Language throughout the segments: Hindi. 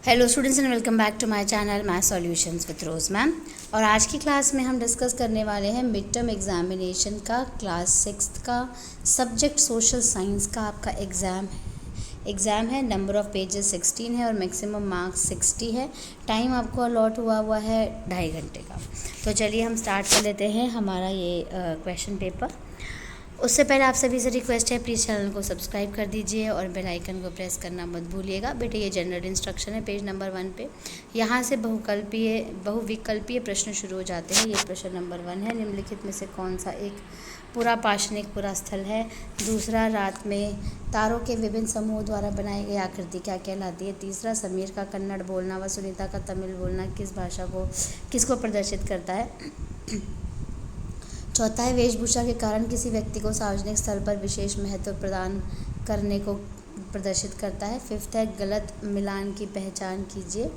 Hello students and welcome back to my channel math solutions with Rose ma'am. और आज की क्लास में हम डिस्कस करने वाले हैं मिड टर्म एग्जामिनेशन का क्लास 6 का सब्जेक्ट सोशल साइंस का आपका एग्ज़ाम है। नंबर ऑफ़ पेजेस 16 है और मैक्सिमम मार्क्स 60 है। टाइम आपको अलॉट हुआ है 2.5 घंटे का। तो चलिए हम स्टार्ट कर लेते हैं हमारा ये क्वेश्चन पेपर। उससे पहले आप सभी से रिक्वेस्ट है, प्लीज़ चैनल को सब्सक्राइब कर दीजिए और बेल आइकन को प्रेस करना मत भूलिएगा। बेटे ये जनरल इंस्ट्रक्शन है पेज नंबर 1 पे। यहाँ से बहुविकल्पीय प्रश्न शुरू हो जाते हैं। ये प्रश्न नंबर 1 है, निम्नलिखित में से कौन सा एक पूरा पाषाणिक पूरा स्थल है। दूसरा, रात में तारों के विभिन्न समूहों द्वारा बनाई गई आकृति क्या कहलाती है। तीसरा, समीर का कन्नड़ बोलना व सुनीता का तमिल बोलना किसको प्रदर्शित करता है। चौथा है, वेशभूषा के कारण किसी व्यक्ति को सार्वजनिक स्थल पर विशेष महत्व प्रदान करने को प्रदर्शित करता है। फिफ्थ है, गलत मिलान की पहचान कीजिए।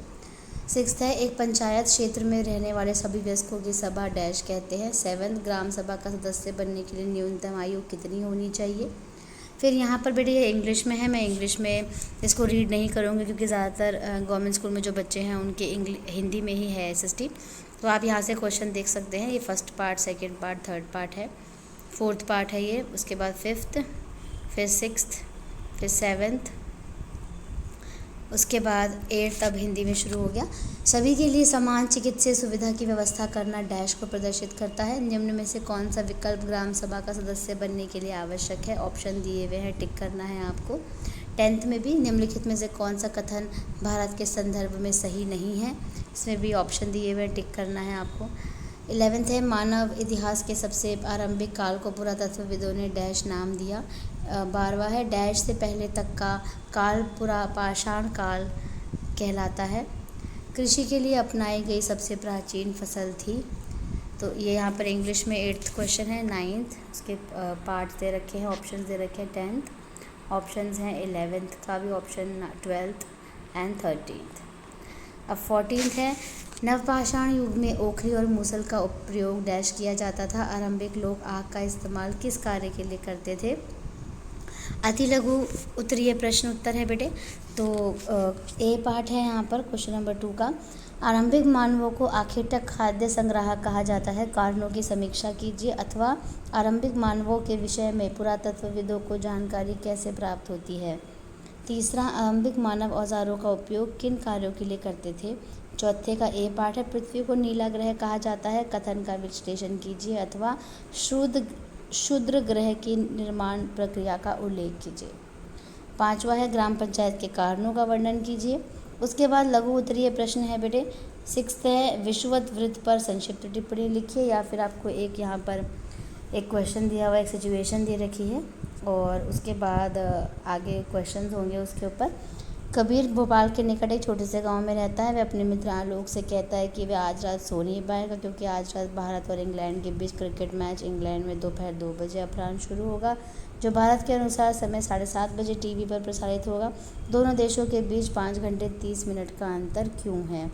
सिक्स्थ है, एक पंचायत क्षेत्र में रहने वाले सभी वयस्कों की सभा डैश कहते हैं। सेवन्थ, ग्राम सभा का सदस्य बनने के लिए न्यूनतम आयु कितनी होनी चाहिए। फिर यहाँ पर बेटे ये इंग्लिश में है, मैं इंग्लिश में इसको रीड नहीं करूँगी क्योंकि ज़्यादातर गवर्नमेंट स्कूल में जो बच्चे हैं उनके हिंदी में ही है SST। तो आप यहाँ से क्वेश्चन देख सकते हैं। ये first part, second part, third part है, फोर्थ पार्ट है ये। उसके बाद फिफ्थ, फिर सिक्स्थ, फिर सेवन्थ, उसके बाद 8th अब हिंदी में शुरू हो गया। सभी के लिए समान चिकित्सीय सुविधा की व्यवस्था करना डैश को प्रदर्शित करता है। निम्न में से कौन सा विकल्प ग्राम सभा का सदस्य बनने के लिए आवश्यक है। ऑप्शन दिए हुए हैं, टिक करना है आपको। 10th में भी निम्नलिखित में से कौन सा कथन भारत के संदर्भ में सही नहीं है। इसमें भी ऑप्शन दिए हुए हैं, टिक करना है आपको। 11th है, मानव इतिहास के सबसे आरंभिक काल को पुरातत्वविदों ने डैश नाम दिया। 12वां है, डैश से पहले तक का काल पाषाण काल कहलाता है। कृषि के लिए अपनाई गई सबसे प्राचीन फसल थी। तो ये यहाँ पर इंग्लिश में 8th क्वेश्चन है। 9th, उसके पार्ट्स दे रखे हैं, ऑप्शन दे रखे हैं। 10th ऑप्शंस हैं, 11th का भी ऑप्शन, 12th एंड 13th। अब 14th है, नवपाषाण युग में ओखली और मूसल का प्रयोग डैश किया जाता था। आरंभिक लोग आग का इस्तेमाल किस कार्य के लिए करते थे। अति लघु उत्तरीय प्रश्न उत्तर है बेटे। तो ए पार्ट है यहाँ पर क्वेश्चन नंबर 2 का। आरंभिक मानवों को आखेटक खाद्य संग्राहक कहा जाता है। कारणों की समीक्षा कीजिए। अथवा आरंभिक मानवों के विषय में पुरातत्वविदों को जानकारी कैसे प्राप्त होती है। तीसरा, आरंभिक मानव औजारों का उपयोग किन कार्यों के लिए करते थे। चौथे का ए पार्ट है, पृथ्वी को नीला ग्रह कहा जाता है। कथन का विश्लेषण कीजिए। अथवा क्षुद्र ग्रह की निर्माण प्रक्रिया का उल्लेख कीजिए। 5वां है, ग्राम पंचायत के कारणों का वर्णन कीजिए। उसके बाद लघु उत्तरीय प्रश्न है बेटे। 6th है, विषुवत वृत्त पर संक्षिप्त टिप्पणी लिखिए। या फिर आपको एक यहाँ पर एक क्वेश्चन दिया हुआ, एक सिचुएशन दे रखी है और उसके बाद आगे क्वेश्चंस होंगे उसके ऊपर। कबीर भोपाल के निकट एक छोटे से गांव में रहता है। वह अपने मित्र आलोक से कहता है कि वह आज रात सो नहीं पाएगा क्योंकि आज रात भारत और इंग्लैंड के बीच क्रिकेट मैच इंग्लैंड में दोपहर 2 बजे अपराह्न शुरू होगा, जो भारत के अनुसार समय 7:30 बजे टीवी पर प्रसारित होगा। दोनों देशों के बीच 5 घंटे 30 मिनट का अंतर क्यों है।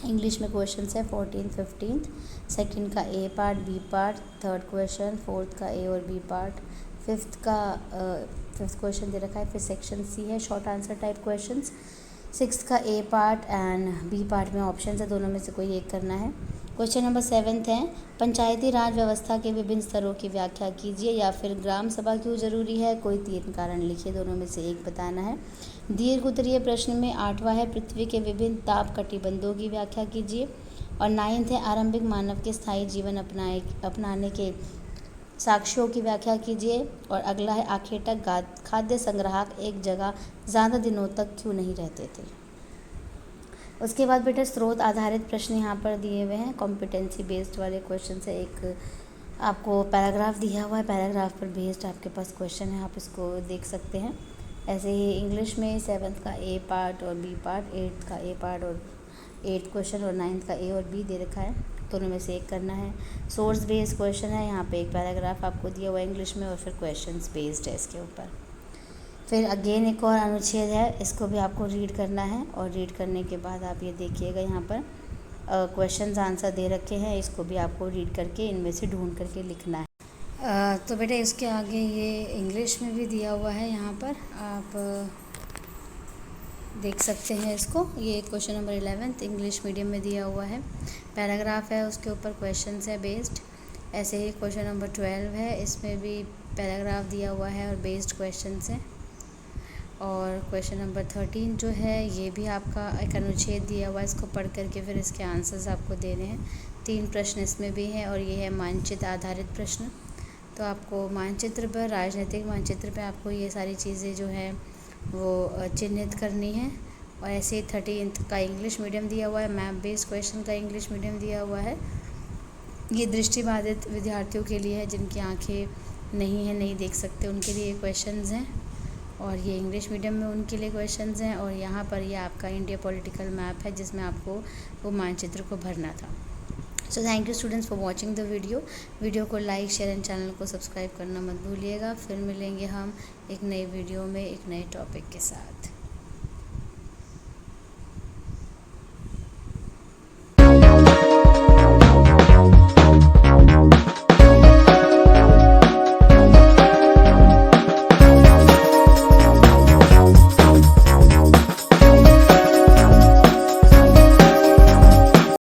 इंग्लिश में क्वेश्चन है 14th 15th। सेकंड का A part, B part, third question, fourth का ए और बी पार्ट, फिफ्थ क्वेश्चन दे रखा है। फिर सेक्शन सी है, short answer type questions. 6th का A part and B part में ऑप्शन है, दोनों में से कोई एक करना है। क्वेश्चन नंबर 7 है, पंचायती राज व्यवस्था के विभिन्न स्तरों की व्याख्या कीजिए। या फिर ग्राम सभा क्यों जरूरी है, कोई 3 कारण लिखिए, दोनों में से एक बताना है। दीर्घ उत्तरीय प्रश्न में 8वां है, पृथ्वी के विभिन्न ताप कटिबंधों की व्याख्या कीजिए। और 9th है, आरंभिक मानव के स्थायी जीवन अपनाने के साक्ष्यों की व्याख्या कीजिए। और अगला है, आखेटक खाद्य संग्राहक एक जगह ज़्यादा दिनों तक क्यों नहीं रहते थे। उसके बाद बेटा स्रोत आधारित प्रश्न यहाँ पर दिए हुए हैं, कॉम्पिटेंसी बेस्ड वाले क्वेश्चन से। एक आपको पैराग्राफ दिया हुआ है, पैराग्राफ पर बेस्ड आपके पास क्वेश्चन है, आप इसको देख सकते हैं। ऐसे ही इंग्लिश में 7th का ए पार्ट और बी पार्ट, 8th का ए पार्ट और 8th क्वेश्चन और 9th का ए और बी दे रखा है, दोनों में से एक करना है। सोर्स बेस्ड क्वेश्चन है, यहाँ पे एक पैराग्राफ आपको दिया हुआ है इंग्लिश में और फिर क्वेश्चंस बेस्ड है इसके ऊपर। फिर अगेन एक और अनुच्छेद है, इसको भी आपको रीड करना है और रीड करने के बाद आप ये देखिएगा यहाँ पर क्वेश्चंस आंसर दे रखे हैं, इसको भी आपको रीड करके इनमें से ढूंढ करके लिखना है। तो बेटा इसके आगे ये इंग्लिश में भी दिया हुआ है, यहाँ पर आप देख सकते हैं इसको। ये क्वेश्चन नंबर 11 इंग्लिश मीडियम में दिया हुआ है, पैराग्राफ है, उसके ऊपर क्वेश्चंस है बेस्ड। ऐसे ही क्वेश्चन नंबर 12 है, इसमें भी पैराग्राफ दिया हुआ है और बेस्ड क्वेश्चंस हैं। और क्वेश्चन नंबर 13 जो है ये भी आपका एक अनुच्छेद दिया हुआ है, इसको पढ़ करके फिर इसके आंसर्स आपको देने हैं। 3 प्रश्न इसमें भी हैं और ये है मानचित्र आधारित प्रश्न। तो आपको मानचित्र पर, राजनीतिक मानचित्र पर आपको ये सारी चीज़ें जो है वो चिन्हित करनी है। और ऐसे ही 13th का इंग्लिश मीडियम दिया हुआ है, मैप बेस्ड क्वेश्चन का इंग्लिश मीडियम दिया हुआ है। ये दृष्टिबाधित विद्यार्थियों के लिए है, जिनकी आंखें नहीं है, नहीं देख सकते, उनके लिए क्वेश्चंस हैं। और ये इंग्लिश मीडियम में उनके लिए क्वेश्चंस हैं। और यहाँ पर ये आपका इंडिया पॉलिटिकल मैप है, जिसमें आपको वो मानचित्र को भरना था। So thank you students for watching the video को लाइक, शेयर एंड चैनल को सब्सक्राइब करना मत भूलिएगा। फिर मिलेंगे हम एक नई वीडियो में एक नए टॉपिक के साथ।